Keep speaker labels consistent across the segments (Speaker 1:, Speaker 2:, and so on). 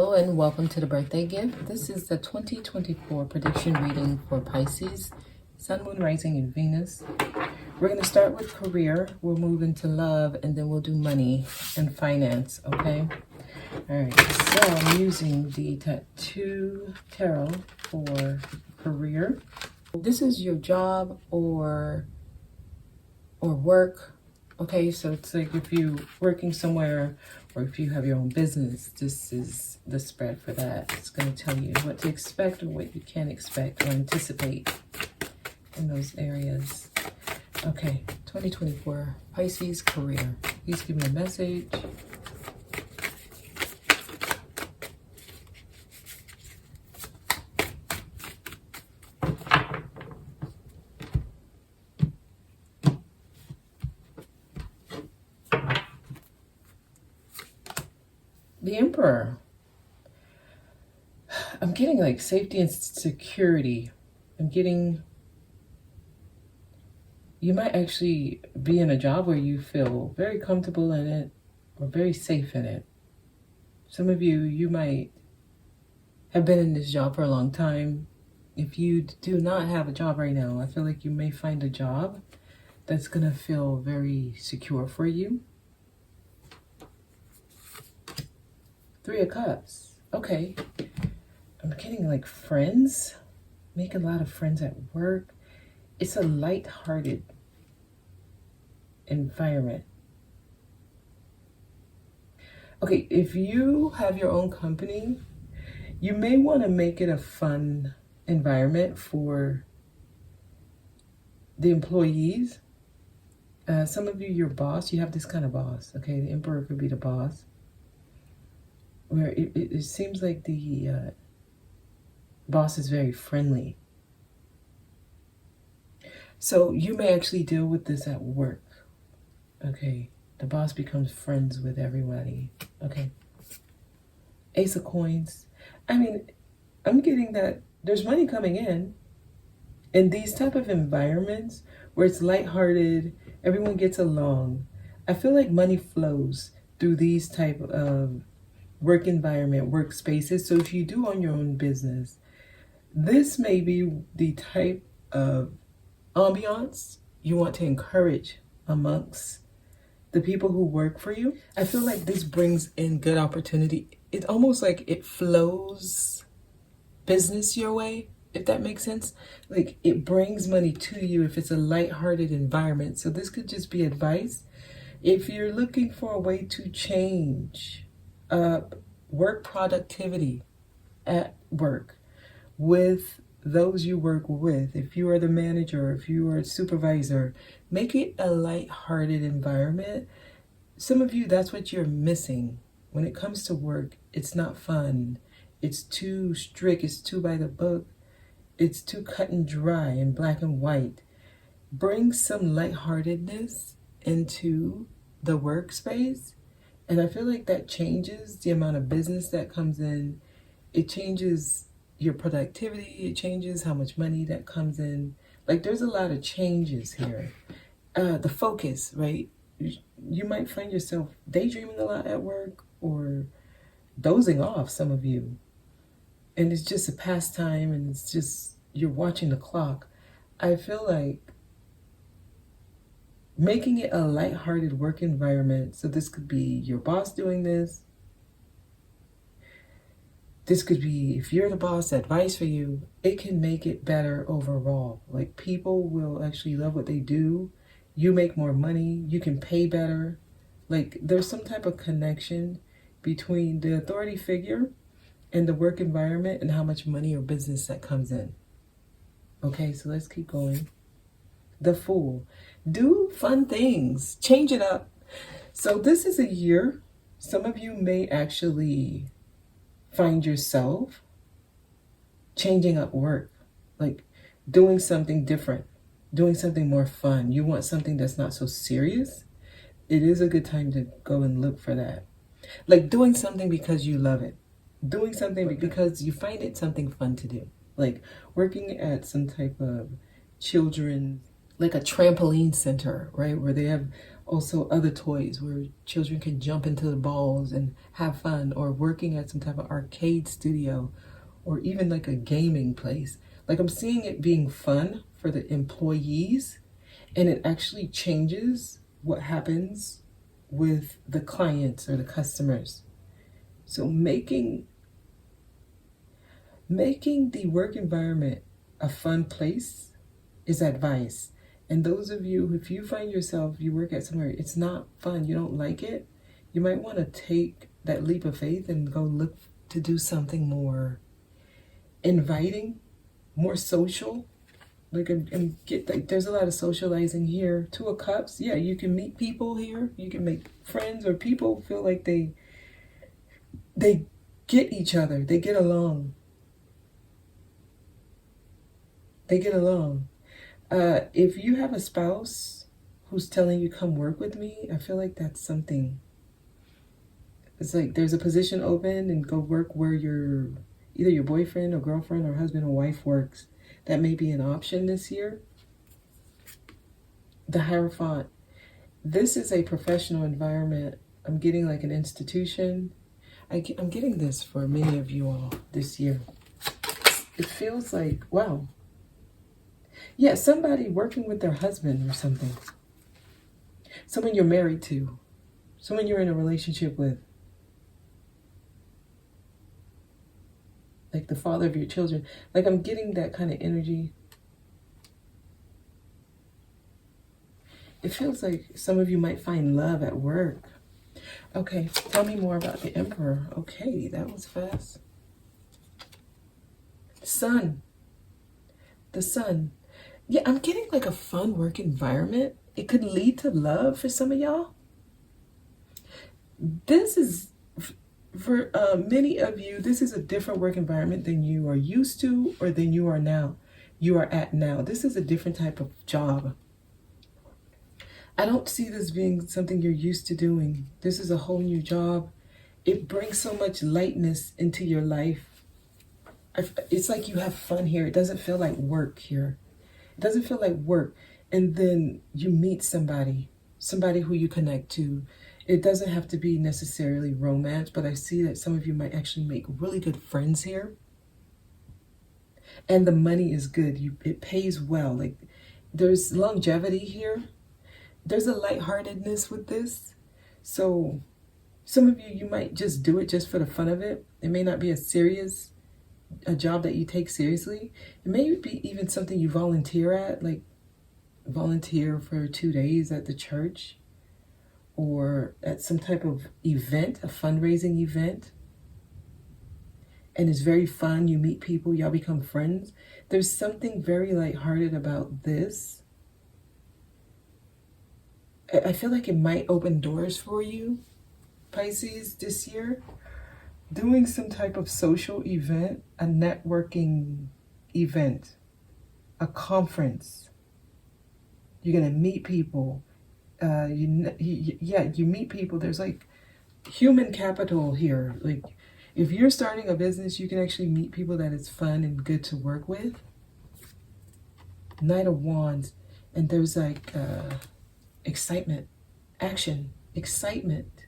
Speaker 1: Hello and welcome to the birthday gift. This is the 2024 prediction reading for Pisces, Sun, Moon, Rising, and Venus. We're going to start with career, we'll move into love, and then we'll do money and finance, okay? All right, so I'm using the Tattoo Tarot for career. This is your job or work, okay? So it's like if you're working somewhere or if you have your own business, this is the spread for that. It's going to tell you what to expect or what you can expect or anticipate in those areas. Okay, 2024 Pisces career. Please give me a message. The Emperor. I'm getting like safety and security. I'm getting, you might actually be in a job where you feel very comfortable in it or very safe in it. Some of you might have been in this job for a long time. If you do not have a job right now, I feel like you may find a job that's going to feel very secure for you. Three of Cups. Okay. I'm getting like friends. Make a lot of friends at work. It's a light-hearted environment. Okay, if you have your own company, you may want to make it a fun environment for the employees. Some of you, your boss, you have this kind of boss. Okay, the Emperor could be the boss. Where it seems like the boss is very friendly. So you may actually deal with this at work. Okay, the boss becomes friends with everybody. Okay. Ace of Coins. I mean, I'm getting that there's money coming in these type of environments where it's lighthearted, everyone gets along. I feel like money flows through these type of work environment, workspaces. So if you do own your own business, this may be the type of ambiance you want to encourage amongst the people who work for you. I feel like this brings in good opportunity. It's almost like it flows business your way, if that makes sense. Like it brings money to you if it's a lighthearted environment. So this could just be advice. If you're looking for a way to change work productivity at work with those you work with, if you are the manager, if you are a supervisor, make it a light-hearted environment. Some of you, that's what you're missing. When it comes to work, it's not fun. It's too strict. It's too by the book. It's too cut and dry and black and white. Bring some lightheartedness into the workspace. And I feel like that changes the amount of business that comes in. It changes your productivity. It changes how much money that comes in. Like there's a lot of changes here. The focus, right? You might find yourself daydreaming a lot at work or dozing off, some of you. And it's just a pastime and it's just, you're watching the clock. I feel like making it a lighthearted work environment. So this could be your boss doing this. This could be, if you're the boss, advice for you. It can make it better overall. Like people will actually love what they do. You make more money. You can pay better. Like there's some type of connection between the authority figure and the work environment and how much money or business that comes in. Okay, so let's keep going. The Fool. Do fun things. Change it up. So this is a year. Some of you may actually find yourself changing up work. Like doing something different. Doing something more fun. You want something that's not so serious. It is a good time to go and look for that. Like doing something because you love it. Doing something because you find it something fun to do. Like working at some type of children's, like a trampoline center, right? Where they have Also other toys where children can jump into the balls and have fun, or working at some type of arcade studio, or even like a gaming place. Like I'm seeing it being fun for the employees, and it actually changes what happens with the clients or the customers. So making the work environment a fun place is advice. And those of you, if you find yourself, you work at somewhere, it's not fun, you don't like it, you might want to take that leap of faith and go look to do something more inviting, more social. Like, and get, like, there's a lot of socializing here. Two of Cups, yeah, you can meet people here. You can make friends, or people feel like they get each other. They get along. They get along. If you have a spouse who's telling you, come work with me, I feel like that's something. It's like there's a position open and go work where either your boyfriend or girlfriend or husband or wife works. That may be an option this year. The Hierophant. This is a professional environment. I'm getting like an institution. I'm getting this for many of you all this year. It feels like, wow. Yeah, somebody working with their husband or something. Someone you're married to. Someone you're in a relationship with. Like the father of your children. Like I'm getting that kind of energy. It feels like some of you might find love at work. Okay, tell me more about the Emperor. Okay, that was fast. Sun. The Sun. Yeah, I'm getting like a fun work environment. It could lead to love for some of y'all. This is, for many of you, this is a different work environment than you are used to or than you are at now. This is a different type of job. I don't see this being something you're used to doing. This is a whole new job. It brings so much lightness into your life. It's like you have fun here. It doesn't feel like work here. It doesn't feel like work. And then you meet somebody who you connect to. It doesn't have to be necessarily romance, but I see that some of you might actually make really good friends here. And the money is good. It pays well. Like there's longevity here. There's a lightheartedness with this. So some of you might just do it just for the fun of it. It may not be a job that you take seriously. It may be even something you volunteer at, like volunteer for 2 days at the church or at some type of event, a fundraising event. And it's very fun. You meet people, y'all become friends. There's something very lighthearted about this. I feel like it might open doors for you, Pisces, this year. Doing some type of social event, a networking event, a conference. You're going to meet people. You meet people. There's like human capital here. Like if you're starting a business, you can actually meet people that it's fun and good to work with. Knight of Wands. And there's like excitement, action, excitement,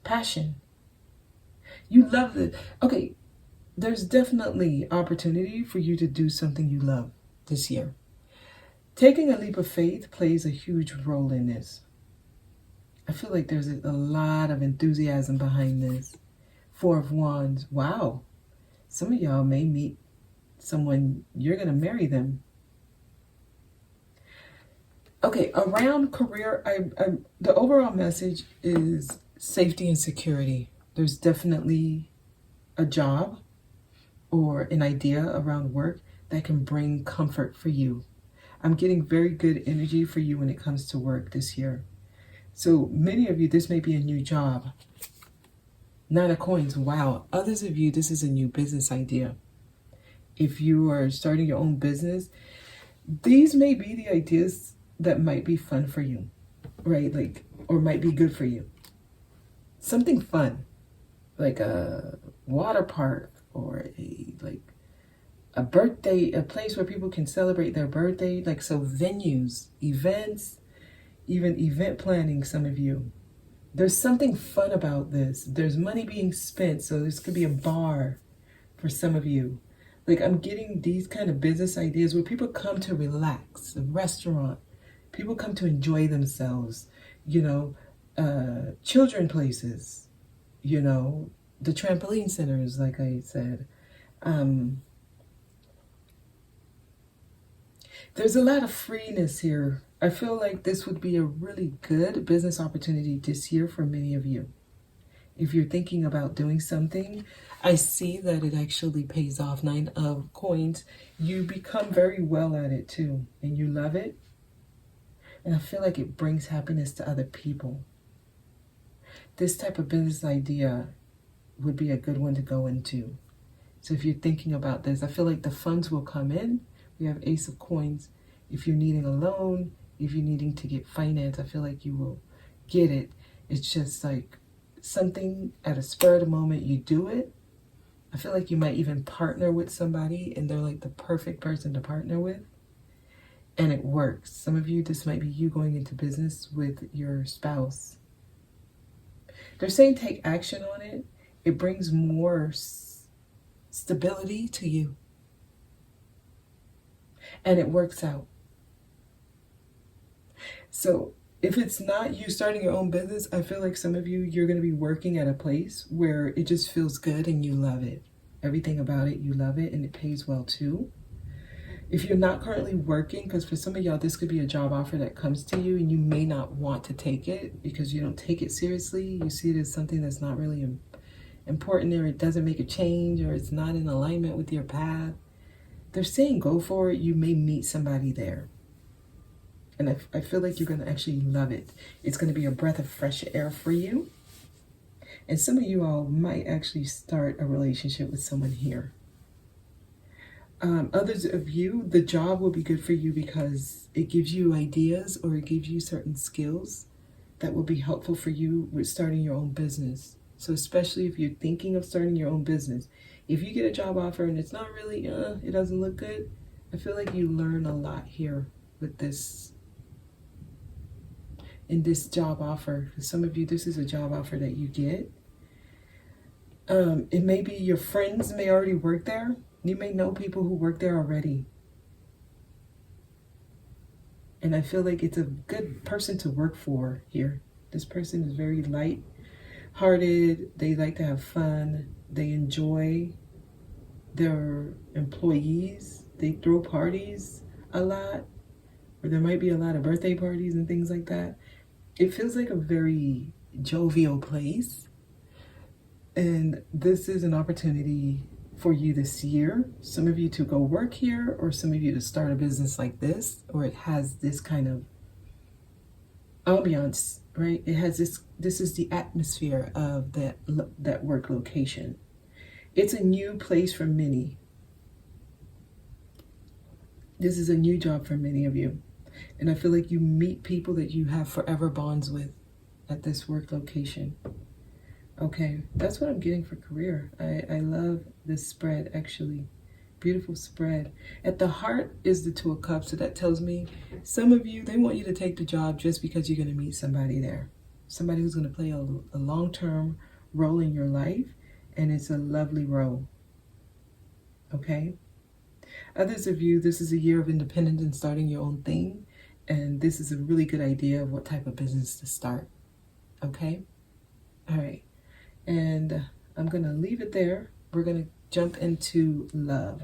Speaker 1: passion. You love it. Okay, there's definitely opportunity for you to do something you love this year. Taking a leap of faith plays a huge role in this. I feel like there's a lot of enthusiasm behind this. Four of Wands. Wow. Some of y'all may meet someone, you're going to marry them. Okay, around career, the overall message is safety and security. There's definitely a job or an idea around work that can bring comfort for you. I'm getting very good energy for you when it comes to work this year. So many of you, this may be a new job. Nine of Coins, wow. Others of you, this is a new business idea. If you are starting your own business, these may be the ideas that might be fun for you, right? Like, or might be good for you. Something fun, like a water park or a birthday, a place where people can celebrate their birthday. Like, so venues, events, even event planning, some of you. There's something fun about this. There's money being spent, so this could be a bar for some of you. Like, I'm getting these kind of business ideas where people come to relax, a restaurant. People come to enjoy themselves, you know, children places, you know, the trampoline centers, like I said. There's a lot of freeness here. I feel like this would be a really good business opportunity this year for many of you. If you're thinking about doing something, I see that it actually pays off. 9 of coins. You become very well at it too, and you love it. And I feel like it brings happiness to other people. This type of business idea would be a good one to go into. So if you're thinking about this, I feel like the funds will come in. We have Ace of Coins. If you're needing a loan, if you're needing to get finance, I feel like you will get it. It's just like something at a spur of the moment, you do it. I feel like you might even partner with somebody and they're like the perfect person to partner with. And it works. Some of you, this might be you going into business with your spouse. They're saying take action on it. It brings more stability to you. And it works out. So if it's not you starting your own business, I feel like some of you, you're going to be working at a place where it just feels good and you love it. Everything about it, you love it, and it pays well too. If you're not currently working, because for some of y'all, this could be a job offer that comes to you and you may not want to take it because you don't take it seriously. You see it as something that's not really important, or it doesn't make a change, or it's not in alignment with your path. They're saying go for it. You may meet somebody there. And I feel like you're going to actually love it. It's going to be a breath of fresh air for you. And some of you all might actually start a relationship with someone here. Others of you, the job will be good for you because it gives you ideas or it gives you certain skills that will be helpful for you with starting your own business. So especially if you're thinking of starting your own business, if you get a job offer and it's not really, it doesn't look good, I feel like you learn a lot here with this, in this job offer. For some of you, this is a job offer that you get. It may be your friends may already work there. You may know people who work there already. And I feel like it's a good person to work for here. This person is very light-hearted. They like to have fun. They enjoy their employees. They throw parties a lot. Or there might be a lot of birthday parties and things like that. It feels like a very jovial place. And this is an opportunity for you this year, some of you to go work here, or some of you to start a business like this, or it has this kind of ambiance, right? It has this is the atmosphere of that work location. It's a new place for many. This is a new job for many of you. And I feel like you meet people that you have forever bonds with at this work location. Okay, that's what I'm getting for career. I love this spread, actually. Beautiful spread. At the heart is the 2 of Cups, so that tells me some of you, they want you to take the job just because you're going to meet somebody there. Somebody who's going to play a long-term role in your life, and it's a lovely role. Okay? Others of you, this is a year of independence and starting your own thing, and this is a really good idea of what type of business to start. Okay? All right. And I'm going to leave it there. We're going to jump into love.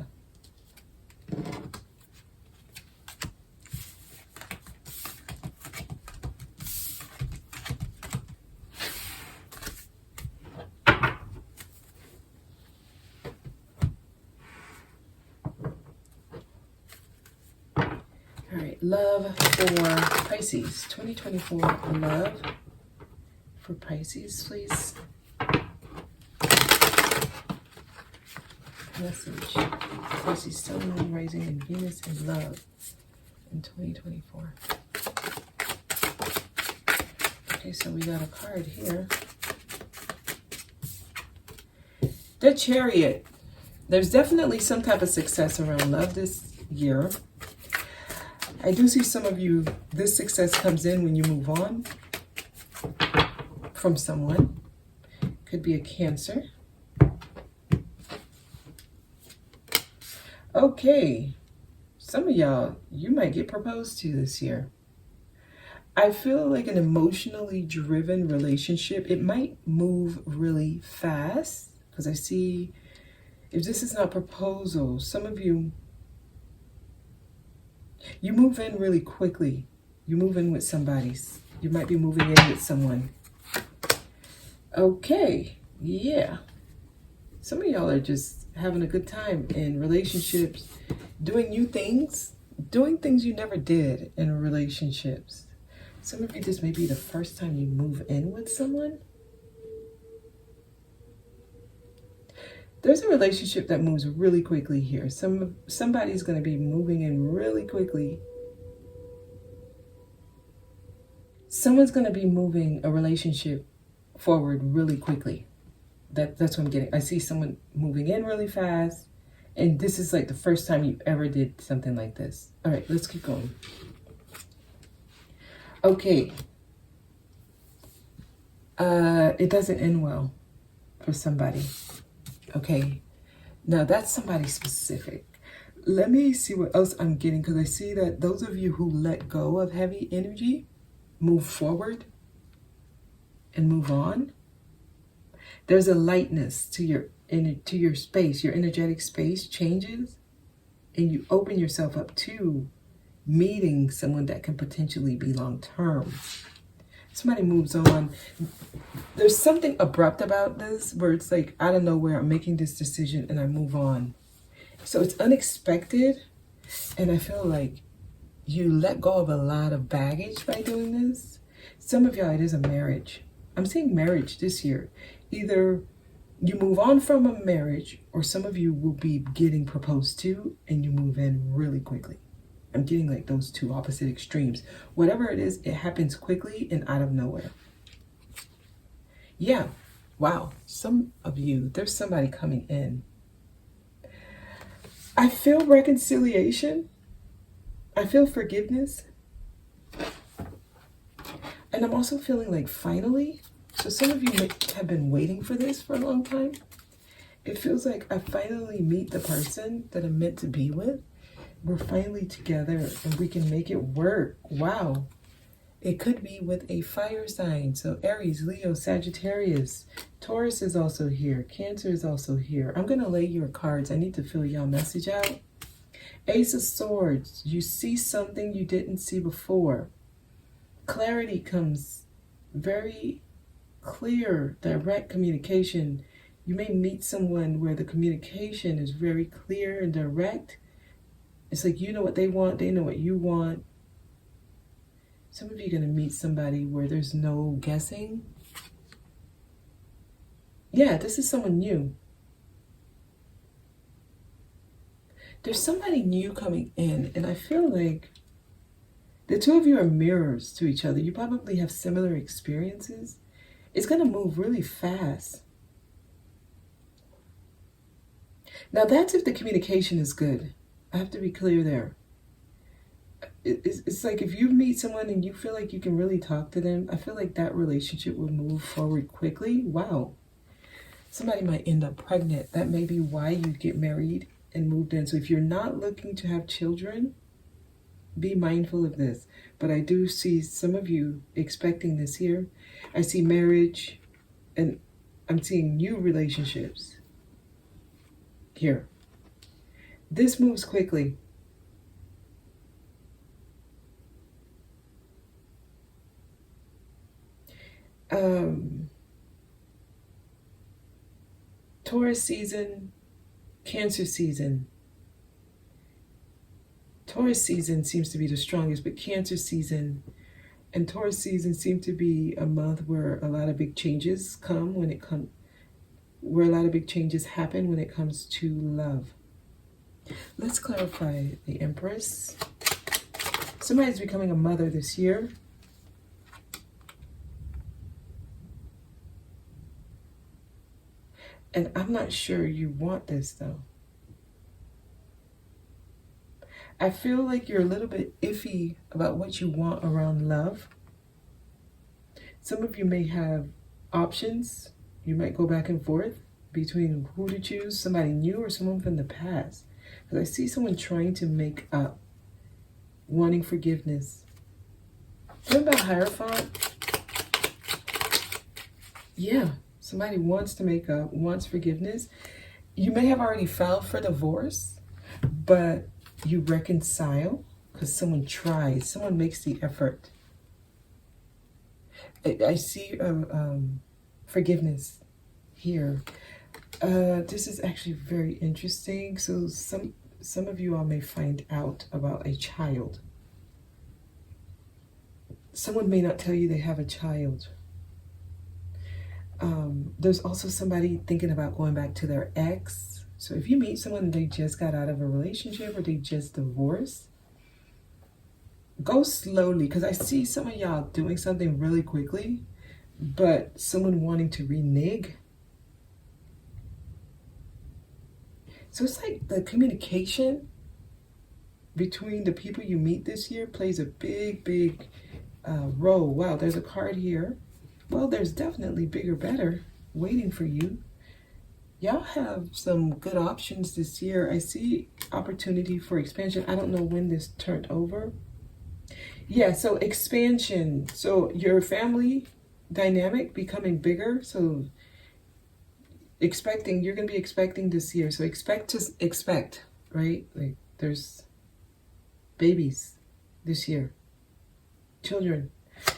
Speaker 1: All right, love for Pisces. 2024 love for Pisces, please. Message. Pisces, Sun, Moon, Rising, and Venus in love in 2024. Okay, so we got a card here. The Chariot. There's definitely some type of success around love this year. I do see some of you, this success comes in when you move on from someone. Could be a Cancer. Okay. Some of y'all, you might get proposed to this year. I feel like an emotionally driven relationship, it might move really fast, because I see, if this is not proposal, some of you, you move in really quickly. You move in with somebody. You might be moving in with someone. Okay, yeah. Some of y'all are just having a good time in relationships, doing new things, doing things you never did in relationships. Some of you, this may be the first time you move in with someone. There's a relationship that moves really quickly here. Somebody's going to be moving in really quickly. Someone's going to be moving a relationship forward really quickly. That's what I'm getting. I see someone moving in really fast. And this is like the first time you ever did something like this. All right, let's keep going. Okay. It doesn't end well for somebody. Okay. Now that's somebody specific. Let me see what else I'm getting, because I see that those of you who let go of heavy energy move forward and move on. There's a lightness to your space. Your energetic space changes, and you open yourself up to meeting someone that can potentially be long-term. Somebody moves on. There's something abrupt about this where it's like, out of nowhere, I'm making this decision and I move on. So it's unexpected, and I feel like you let go of a lot of baggage by doing this. Some of y'all, it is a marriage. I'm seeing marriage this year. Either you move on from a marriage, or some of you will be getting proposed to and you move in really quickly. I'm getting like those two opposite extremes. Whatever it is, it happens quickly and out of nowhere. Yeah, wow. Some of you, there's somebody coming in. I feel reconciliation. I feel forgiveness. And I'm also feeling like finally. So some of you have been waiting for this for a long time. It feels like I finally meet the person that I'm meant to be with. We're finally together and we can make it work. Wow. It could be with a fire sign. So Aries, Leo, Sagittarius. Taurus is also here. Cancer is also here. I'm going to lay your cards. I need to fill y'all message out. Ace of Swords. You see something you didn't see before. Clarity comes. Very clear, direct communication. You may meet someone where the communication is very clear and direct. It's like you know what they want, they know what you want. Some of you are going to meet somebody where there's no guessing. Yeah, this is someone new. There's somebody new coming in, and I feel like the two of you are mirrors to each other. You probably have similar experiences. It's going to move really fast. Now that's if the communication is good. I have to be clear there. It's like if you meet someone and you feel like you can really talk to them, I feel like that relationship will move forward quickly. Wow. Somebody might end up pregnant. That may be why you get married and moved in. So if you're not looking to have children, be mindful of this. But I do see some of you expecting this here. I see marriage, and I'm seeing new relationships here. This moves quickly. Taurus season, Cancer season. Taurus season seems to be the strongest, but Cancer season and Taurus season seem to be a month where a lot of big changes come where a lot of big changes happen when it comes to love. Let's clarify the Empress. Somebody's becoming a mother this year. And I'm not sure you want this though. I feel like you're a little bit iffy about what you want around love. Some of you may have options. You might go back and forth between who to choose, somebody new or someone from the past. Because I see someone trying to make up, wanting forgiveness. Remember Hierophant? Yeah, somebody wants to make up, wants forgiveness. You may have already filed for divorce, but you reconcile because someone tries, someone makes the effort. I see forgiveness here. This is actually very interesting. So some of you all may find out about a child. Someone may not tell you they have a child. There's also somebody thinking about going back to their ex. So if you meet someone and they just got out of a relationship or they just divorced, go slowly, because I see some of y'all doing something really quickly, but someone wanting to renege. So it's like the communication between the people you meet this year plays a big role. Wow, there's a card here. Well, there's definitely bigger, better waiting for you. Y'all have some good options this year. I see opportunity for expansion. I don't know when this turned over. Yeah, so expansion. So your family dynamic becoming bigger. So expecting, you're going to be expecting this year. So expect, right? Like there's babies this year. Children.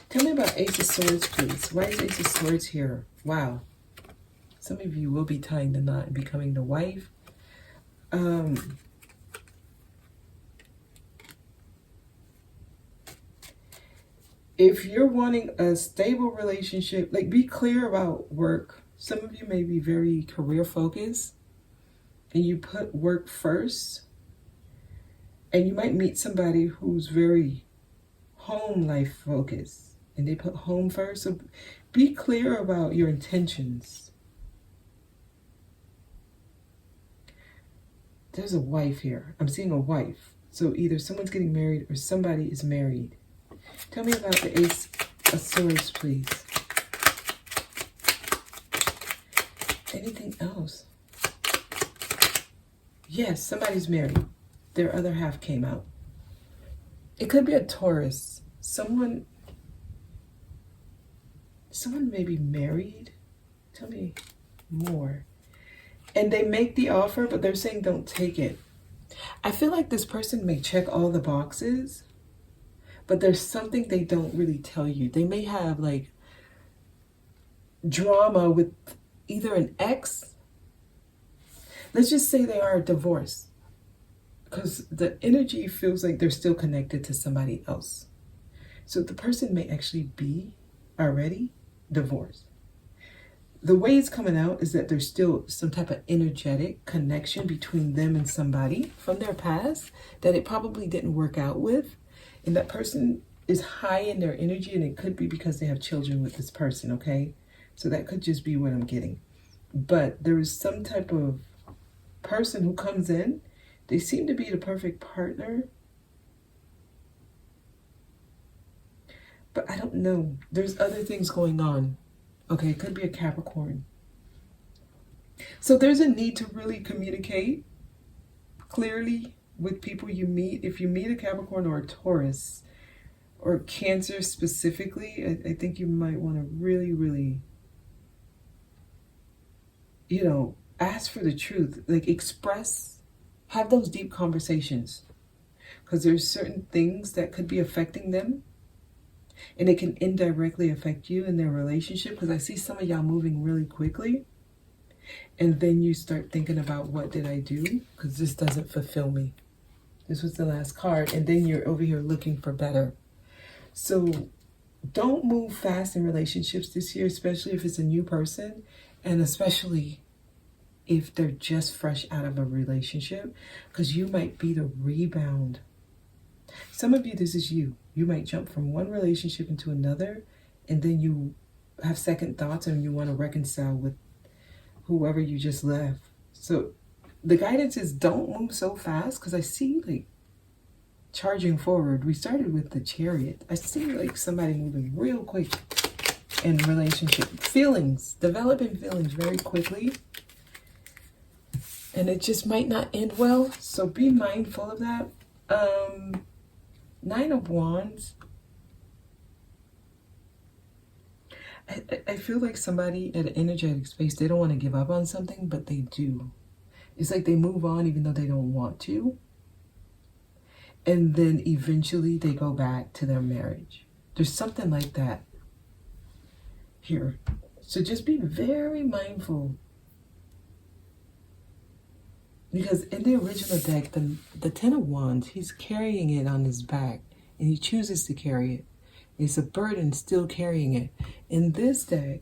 Speaker 1: Tell me about Ace of Swords, please. Why is Ace of Swords here? Wow. Some of you will be tying the knot and becoming the wife. If you're wanting a stable relationship, like be clear about work. Some of you may be very career focused and you put work first. And you might meet somebody who's very home life focused and they put home first. So be clear about your intentions. There's a wife here. I'm seeing a wife. So either someone's getting married or somebody is married. Tell me about the Ace of Swords, please. Anything else? Yes, somebody's married. Their other half came out. It could be a Taurus. Someone may be married. Tell me more. And they make the offer, but they're saying don't take it. I feel like this person may check all the boxes, but there's something they don't really tell you. They may have like drama with either an ex. Let's just say they are divorced, because the energy feels like they're still connected to somebody else. So the person may actually be already divorced. The way it's coming out is that there's still some type of energetic connection between them and somebody from their past that it probably didn't work out with. And that person is high in their energy, and it could be because they have children with this person, okay? So that could just be what I'm getting. But there is some type of person who comes in. They seem to be the perfect partner. But I don't know. There's other things going on. Okay, it could be a Capricorn. So there's a need to really communicate clearly with people you meet. If you meet a Capricorn or a Taurus or Cancer specifically, I think you might want to really, ask for the truth. Like express, have those deep conversations. Because there's certain things that could be affecting them. And it can indirectly affect you in their relationship. Because I see some of y'all moving really quickly. And then you start thinking about, what did I do? Because this doesn't fulfill me. This was the last card. And then you're over here looking for better. So don't move fast in relationships this year, especially if it's a new person. And especially if they're just fresh out of a relationship. Because you might be the rebound. Some of you, this is you. You might jump from one relationship into another, and then you have second thoughts and you want to reconcile with whoever you just left. So the guidance is don't move so fast, because I see like charging forward. We started with the Chariot. I see like somebody moving real quick in relationship. Feelings, developing feelings very quickly. And it just might not end well. So be mindful of that. 9 of Wands. I feel like somebody at an energetic space, they don't want to give up on something, but they do. It's like they move on even though they don't want to. And then eventually they go back to their marriage. There's something like that here. So just be very mindful. Because in the original deck, the 10 of Wands, he's carrying it on his back. And he chooses to carry it. It's a burden still carrying it. In this deck,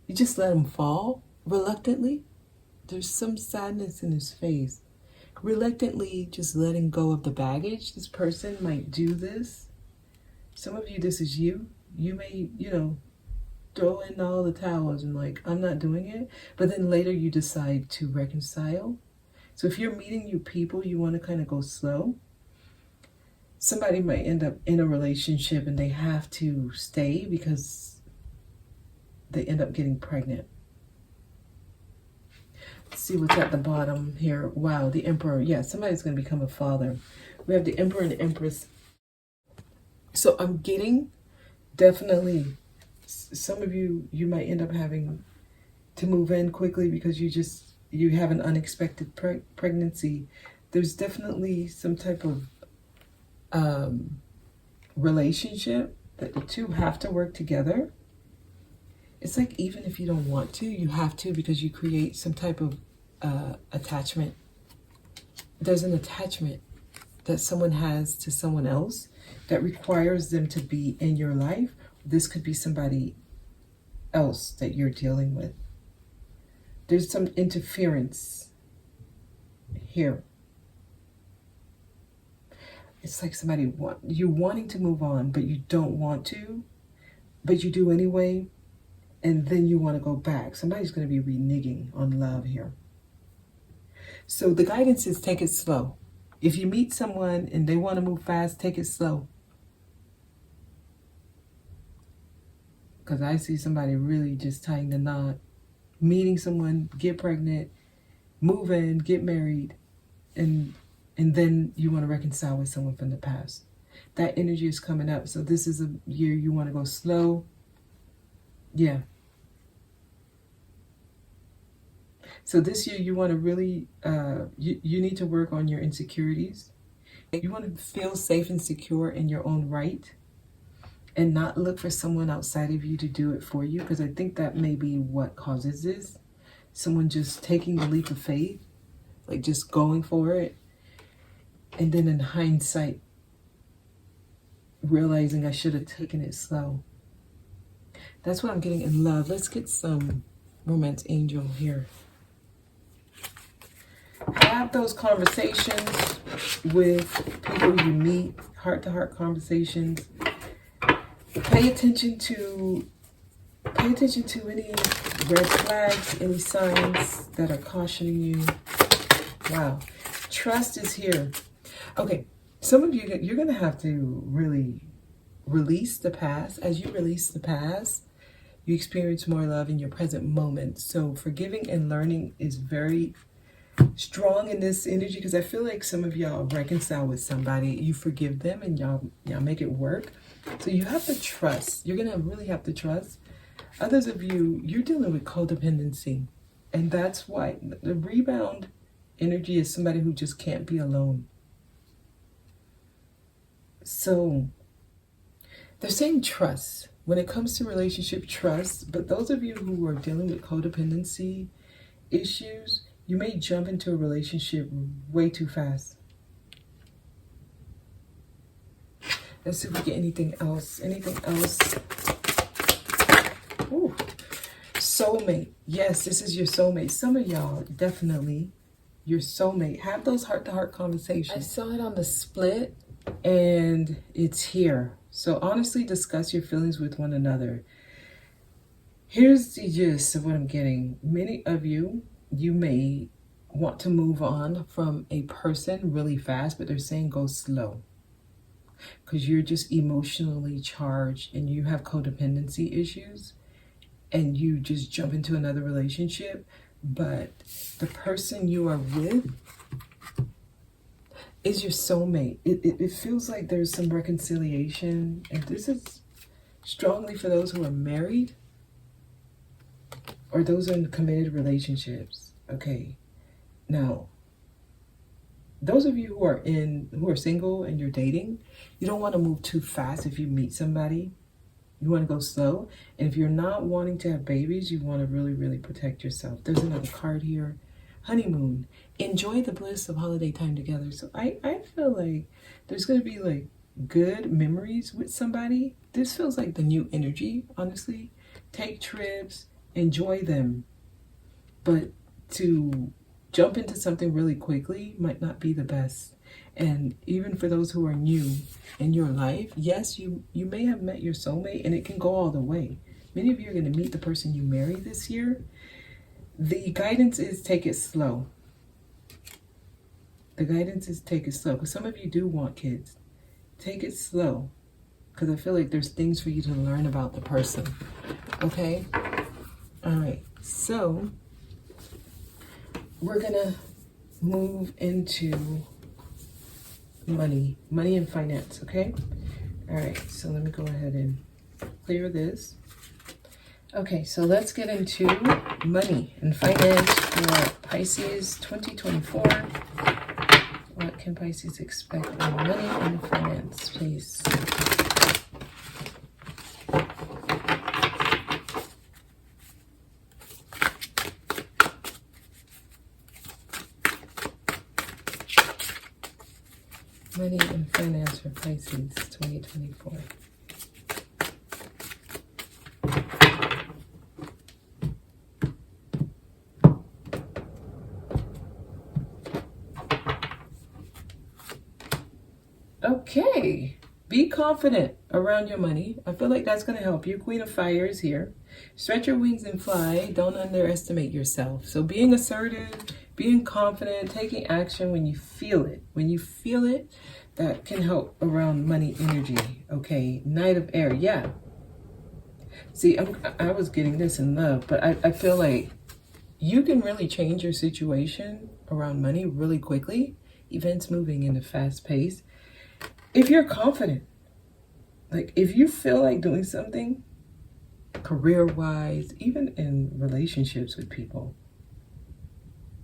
Speaker 1: you just let him fall reluctantly. There's some sadness in his face. Reluctantly just letting go of the baggage. This person might do this. Some of you, this is you. You may, throw in all the towels and like, I'm not doing it. But then later you decide to reconcile. So if you're meeting new people, you want to kind of go slow. Somebody might end up in a relationship and they have to stay because they end up getting pregnant. Let's see what's at the bottom here. Wow, the Emperor. Yeah, somebody's going to become a father. We have the Emperor and the Empress. So I'm getting definitely some of you might end up having to move in quickly because you have an unexpected pregnancy. There's definitely some type of relationship that the two have to work together. It's like even if you don't want to, you have to because you create some type of attachment. There's an attachment that someone has to someone else that requires them to be in your life. This could be somebody else that you're dealing with. There's some interference here. It's like somebody you're wanting to move on, but you don't want to, but you do anyway, and then you want to go back. Somebody's going to be reneging on love here. So the guidance is take it slow. If you meet someone and they want to move fast, take it slow. Because I see somebody really just tying the knot. Meeting someone, get pregnant, move in, get married, and then you want to reconcile with someone from the past. That energy is coming up. So this is a year you want to go slow. Yeah. So this year you want to really, you need to work on your insecurities. You want to feel safe and secure in your own right and not look for someone outside of you to do it for you, because I think that may be what causes this. Someone just taking the leap of faith, like just going for it. And then in hindsight, realizing I should have taken it slow. That's what I'm getting in love. Let's get some romance angel here. Have those conversations with people you meet, heart-to-heart conversations. Pay attention to any red flags, any signs that are cautioning you. Wow. Trust is here. Okay, some of you, you're going to have to really release the past. As you release the past, you experience more love in your present moment. So forgiving and learning is very strong in this energy, because I feel like some of y'all reconcile with somebody, you forgive them, and y'all make it work. So you have to trust. You're going to really have to trust. Others of you, you're dealing with codependency. And that's why the rebound energy is somebody who just can't be alone. So they're saying trust. When it comes to relationship, trust. But those of you who are dealing with codependency issues, you may jump into a relationship way too fast. Let's see if we get anything else. Anything else? Ooh. Soulmate. Yes, this is your soulmate. Some of y'all, definitely your soulmate. Have those heart-to-heart conversations. I saw it on the split, and it's here. So honestly, discuss your feelings with one another. Here's the gist of what I'm getting. Many of you, you may want to move on from a person really fast, but they're saying go slow. because you're just emotionally charged and you have codependency issues and you just jump into another relationship. But the person you are with is your soulmate. It feels like there's some reconciliation, and this is strongly for those who are married or those in committed relationships. Okay, now those of you who are single and you're dating, you don't want to move too fast. If you meet somebody, you want to go slow. And if you're not wanting to have babies, you want to really, really protect yourself. There's another card here. Honeymoon. Enjoy the bliss of holiday time together. So I feel like there's going to be like good memories with somebody. This feels like the new energy, honestly. Take trips, enjoy them. But to jump into something really quickly might not be the best. And even for those who are new in your life, yes, you may have met your soulmate, and it can go all the way. Many of you are going to meet the person you marry this year. The guidance is take it slow. The guidance is take it slow, because some of you do want kids. Take it slow, because I feel like there's things for you to learn about the person. Okay? All right. So we're going to move into money and finance, okay? All right, so let me go ahead and clear this. Okay, so let's get into money and finance for Pisces 2024. What can Pisces expect on money and finance, please? Money and finance for Pisces 2024. Okay, be confident around your money. I feel like that's going to help you. Queen of Fire is here. Stretch your wings and fly. Don't underestimate yourself. So being assertive, being confident, taking action when you feel it. When you feel it, that can help around money energy. Okay, Knight of Air, yeah. See, I was getting this in love, but I feel like you can really change your situation around money really quickly. Events moving in a fast pace. If you're confident, like if you feel like doing something career-wise, even in relationships with people,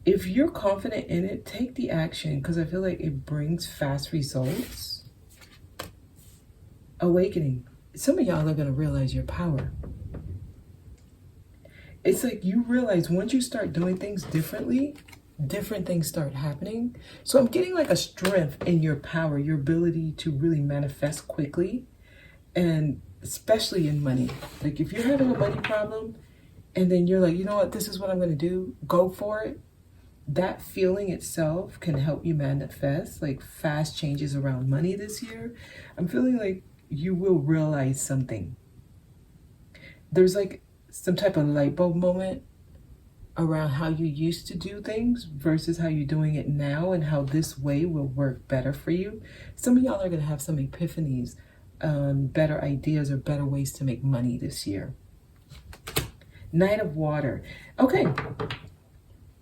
Speaker 1: if you're confident in it, take the action, because I feel like it brings fast results. Awakening. Some of y'all are going to realize your power. It's like you realize once you start doing things differently, different things start happening. So I'm getting like a strength in your power, your ability to really manifest quickly, and especially in money. Like if you're having a money problem and then you're like, you know what, this is what I'm going to do, go for it. That feeling itself can help you manifest like fast changes around money this year. I'm feeling like you will realize something. There's like some type of light bulb moment around how you used to do things versus how you're doing it now, and how this way will work better for you. Some of y'all are going to have some epiphanies, better ideas or better ways to make money this year. Knight of Water. Okay.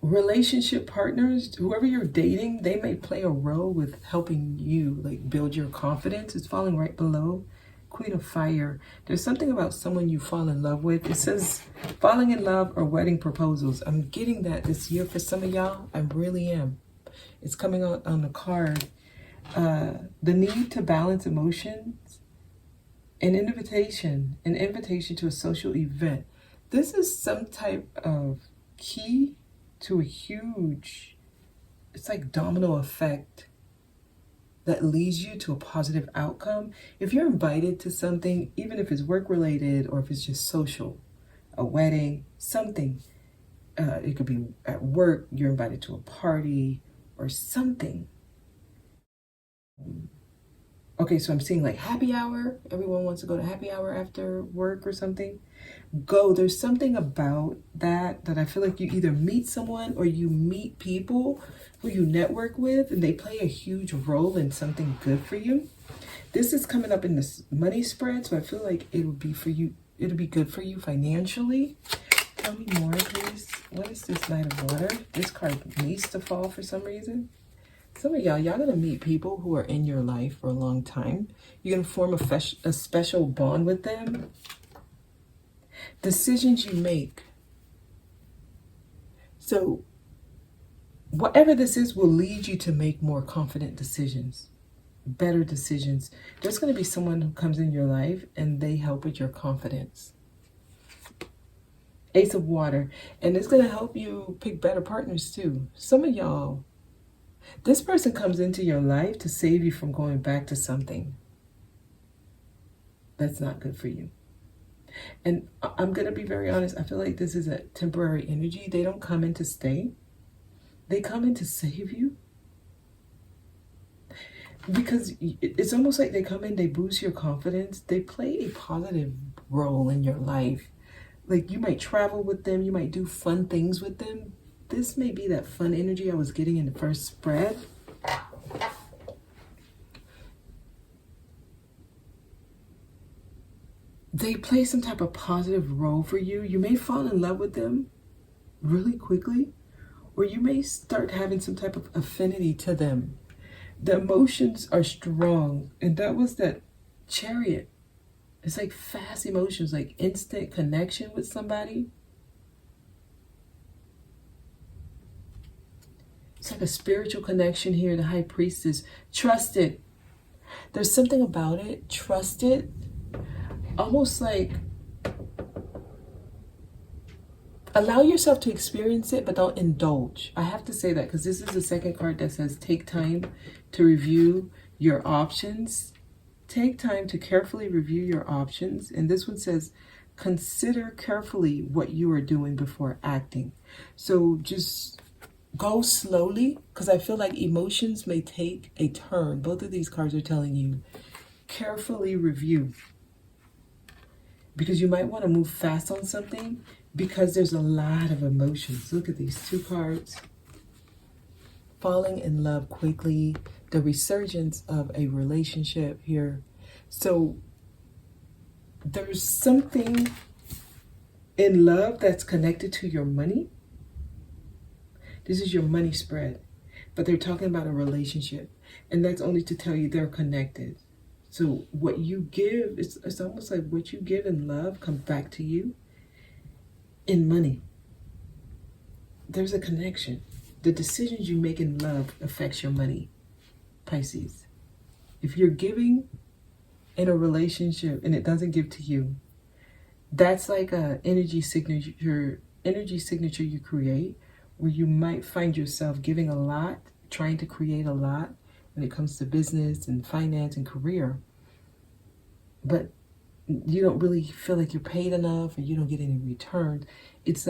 Speaker 1: Relationship partners, whoever you're dating, they may play a role with helping you like build your confidence. It's falling right below Queen of Fire. There's something about someone you fall in love with. It says falling in love or wedding proposals. I'm getting that this year for some of y'all. I really am. It's coming out on the card. The need to balance emotions. An invitation to a social event. This is some type of key to a huge, it's like domino effect that leads you to a positive outcome. If you're invited to something, even if it's work related or if it's just social, a wedding, something, it could be at work, you're invited to a party or something. Okay, so I'm seeing like happy hour. Everyone wants to go to happy hour after work or something. Go. There's something about that I feel like you either meet someone or you meet people who you network with, and they play a huge role in something good for you. This is coming up in this money spread, so I feel like it would be for you. It'll be good for you financially. Tell me more, please. What is this Knight of Water? This card needs to fall for some reason. Some of y'all going to meet people who are in your life for a long time. You're going to form a special bond with them. Decisions you make. So whatever this is will lead you to make more confident decisions, better decisions. There's going to be someone who comes in your life and they help with your confidence. Ace of Water. And it's going to help you pick better partners too. Some of y'all, this person comes into your life to save you from going back to something that's not good for you. And I'm going to be very honest. I feel like this is a temporary energy. They don't come in to stay. They come in to save you. Because it's almost like they come in, they boost your confidence. They play a positive role in your life. Like you might travel with them. You might do fun things with them. This may be that fun energy I was getting in the first spread. They play some type of positive role for you. You may fall in love with them really quickly, or you may start having some type of affinity to them. The emotions are strong, and that was that Chariot. It's like fast emotions, like instant connection with somebody. It's like a spiritual connection here. The High Priestess. Trust it. There's something about it. Trust it. Almost like allow yourself to experience it, but don't indulge. I have to say that because this is the second card that says take time to review your options. Take time to carefully review your options. And this one says consider carefully what you are doing before acting. So just go slowly, because I feel like emotions may take a turn. Both of these cards are telling you carefully review, because you might want to move fast on something because there's a lot of emotions. Look at these two cards. Falling in love quickly, the resurgence of a relationship here. So there's something in love that's connected to your money. This is your money spread, but they're talking about a relationship, and that's only to tell you they're connected. So what you give, it's almost like what you give in love comes back to you in money. There's a connection. The decisions you make in love affects your money, Pisces. If you're giving in a relationship and it doesn't give to you, that's like a energy signature you create, where you might find yourself giving a lot, trying to create a lot when it comes to business and finance and career, but you don't really feel like you're paid enough, or you don't get any return. It's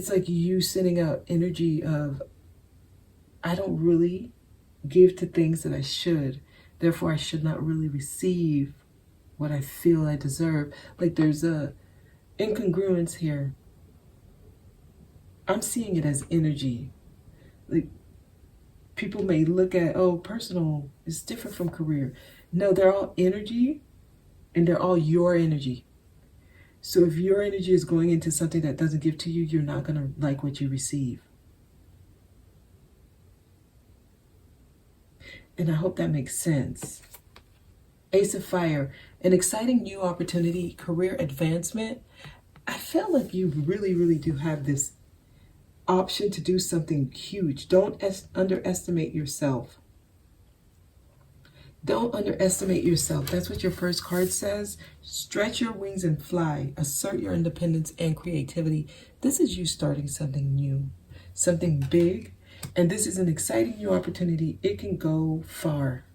Speaker 1: like you sending out energy of, I don't really give to things that I should, therefore I should not really receive what I feel I deserve. Like there's a incongruence here. I'm seeing it as energy. Like people may look at, oh, personal is different from career. No, they're all energy, and they're all your energy. So if your energy is going into something that doesn't give to you, you're not going to like what you receive. And I hope that makes sense. Ace of Fire, an exciting new opportunity, career advancement. I feel like you really, really do have this option to do something huge. Don't underestimate yourself. Don't underestimate yourself. That's what your first card says. Stretch your wings and fly. Assert your independence and creativity. This is you starting something new, something big. And this is an exciting new opportunity. It can go far.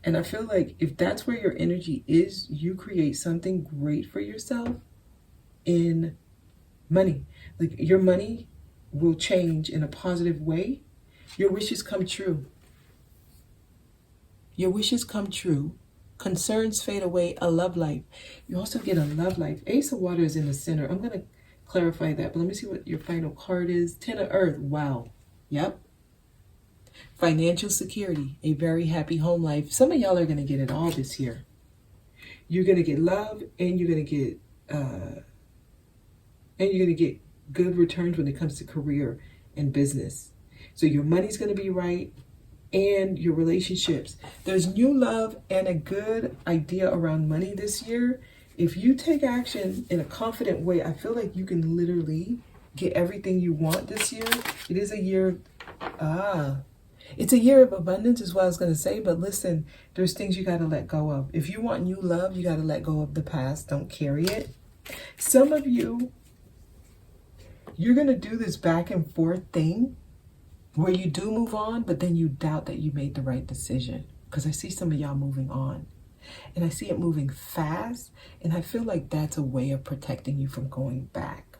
Speaker 1: And I feel like if that's where your energy is, you create something great for yourself in money. Like your money will change in a positive way. Your wishes come true. Your wishes come true Concerns fade away, a love life. You also get a love life. Ace of Water is in the center. I'm going to clarify that, but let me see what your final card is. Ten of Earth. Wow. Yep. Financial security, a very happy home life. Some of y'all are going to get it all this year. You're going to get love, and you're going to get good returns when it comes to career and business. So your money's going to be right, and your relationships. There's new love and a good idea around money this year. If you take action in a confident way, I feel like you can literally get everything you want this year. It is a year, it's a year of abundance is what I was going to say, but listen, there's things you got to let go of. If you want new love, you got to let go of the past. Don't carry it. Some of you, you're going to do this back and forth thing where you do move on, but then you doubt that you made the right decision. Because I see some of y'all moving on. And I see it moving fast. And I feel like that's a way of protecting you from going back.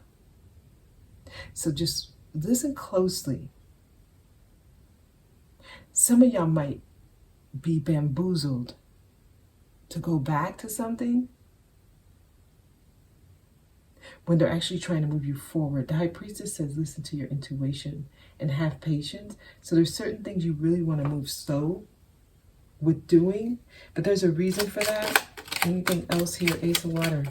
Speaker 1: So just listen closely. Some of y'all might be bamboozled to go back to something when they're actually trying to move you forward. The High Priestess says, listen to your intuition and have patience. So there's certain things you really want to move slow with doing, but there's a reason for that. Anything else here? Ace of Water.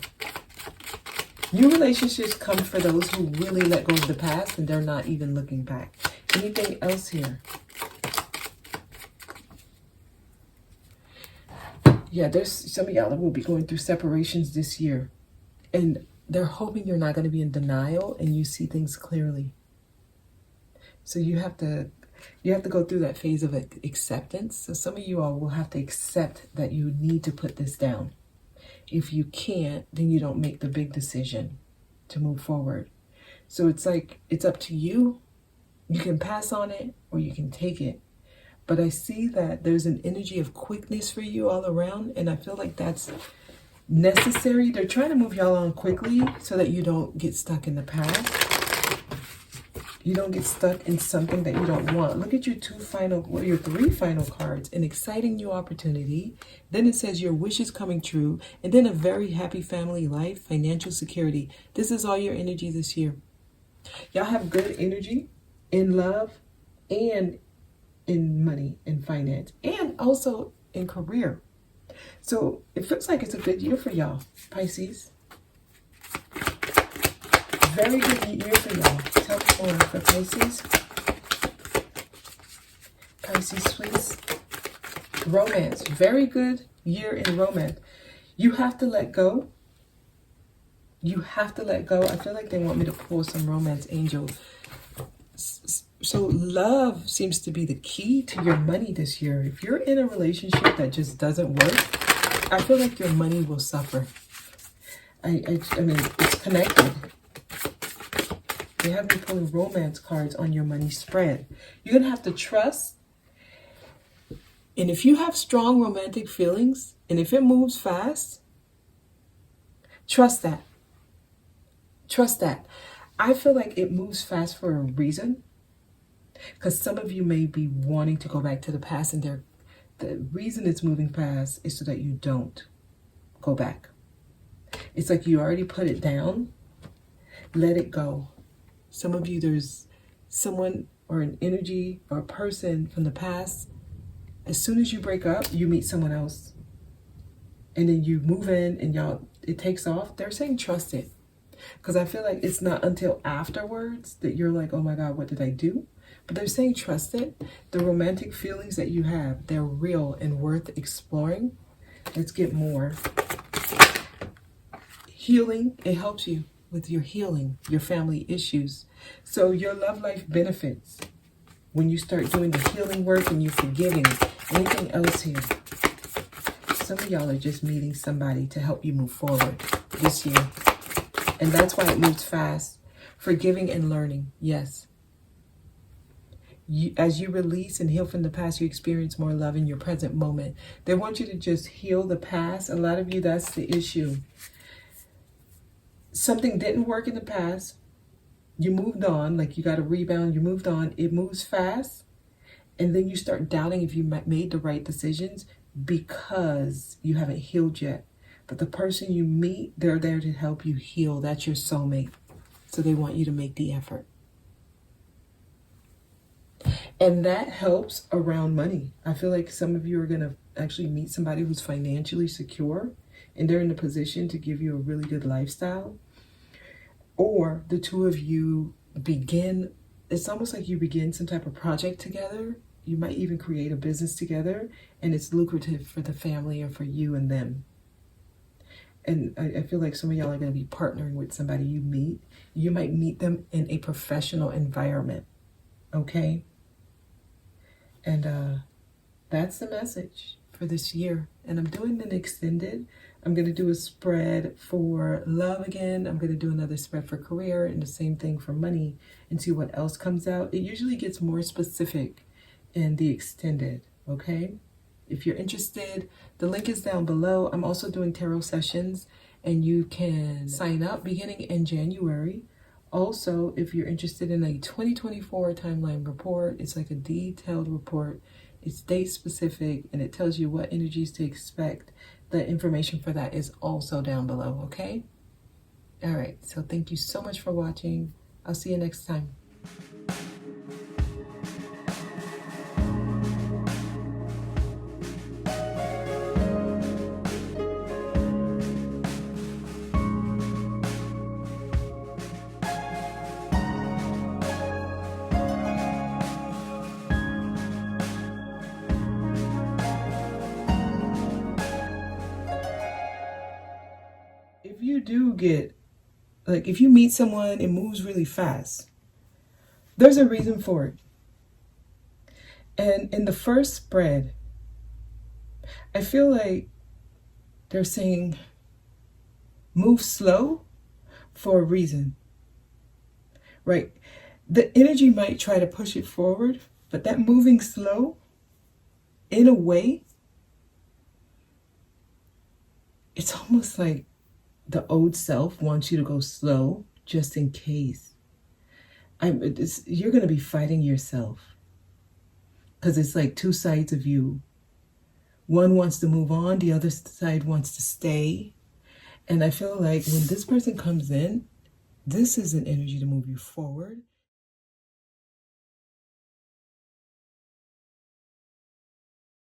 Speaker 1: New relationships come for those who really let go of the past and they're not even looking back. Anything else here? Yeah, there's some of y'all that will be going through separations this year. And they're hoping you're not going to be in denial and you see things clearly. So you have to go through that phase of acceptance. So some of you all will have to accept that you need to put this down. If you can't, then you don't make the big decision to move forward. So it's like, it's up to you. You can pass on it or you can take it. But I see that there's an energy of quickness for you all around. And I feel like that's necessary. They're trying to move y'all on quickly so that you don't get stuck in the past. You don't get stuck in something that you don't want. Look at your three final cards. An exciting new opportunity. Then it says your wish is coming true. And then a very happy family life, financial security. This is all your energy this year. Y'all have good energy in love and in money and finance. And also in career. So it feels like it's a good year for y'all, Pisces. Very good year for y'all. Tell me more for Pisces. Pisces, please. Romance. Very good year in romance. You have to let go. You have to let go. I feel like they want me to pull some romance angel. So love seems to be the key to your money this year. If you're in a relationship that just doesn't work, I feel like your money will suffer. I mean, it's connected. They have me pulling romance cards on your money spread. You're going to have to trust. And if you have strong romantic feelings, and if it moves fast, trust that. Trust that. I feel like it moves fast for a reason. Because some of you may be wanting to go back to the past, and the reason it's moving fast is so that you don't go back. It's like you already put it down. Let it go. Some of you, there's someone or an energy or a person from the past. As soon as you break up, you meet someone else. And then you move in and it takes off. They're saying trust it. Because I feel like it's not until afterwards that you're like, oh my God, what did I do? But they're saying trust it. The romantic feelings that you have, they're real and worth exploring. Let's get more. Healing, it helps you with your healing, your family issues. So your love life benefits when you start doing the healing work and you're forgiving. Anything else here? Some of y'all are just meeting somebody to help you move forward this year. And that's why it moves fast. Forgiving and learning, yes. As you release and heal from the past, you experience more love in your present moment. They want you to just heal the past. A lot of you, that's the issue. Something didn't work in the past. You moved on, like you got a rebound, you moved on. It moves fast. And then you start doubting if you made the right decisions. because you haven't healed yet. But the person you meet, they're there to help you heal. That's your soulmate. So they want you to make the effort. And that helps around money. I feel like some of you are going to actually meet somebody who's financially secure and they're in a position to give you a really good lifestyle. Or the two of you begin, it's almost like you begin some type of project together. You might even create a business together, and it's lucrative for the family or for you and them. And I feel like some of y'all are going to be partnering with somebody you meet. You might meet them in a professional environment, okay? And that's the message for this year. And I'm doing an extended. I'm going to do a spread for love again. I'm going to do another spread for career and the same thing for money and see what else comes out. It usually gets more specific in the extended, okay? If you're interested, the link is down below. I'm also doing tarot sessions and you can sign up beginning in January. Also, if you're interested in a 2024 timeline report, it's like a detailed report. It's date specific and it tells you what energies to expect. The information for that is also down below, okay? All right, so thank you so much for watching. I'll see you next time. If you do get, like if you meet someone and moves really fast, there's a reason for it. And in the first spread, I feel like they're saying move slow for a reason, right? The energy might try to push it forward, but that moving slow, in a way, it's almost like the old self wants you to go slow just in case. You're going to be fighting yourself because it's like two sides of you. One wants to move on, the other side wants to stay. And I feel like when this person comes in, this is an energy to move you forward.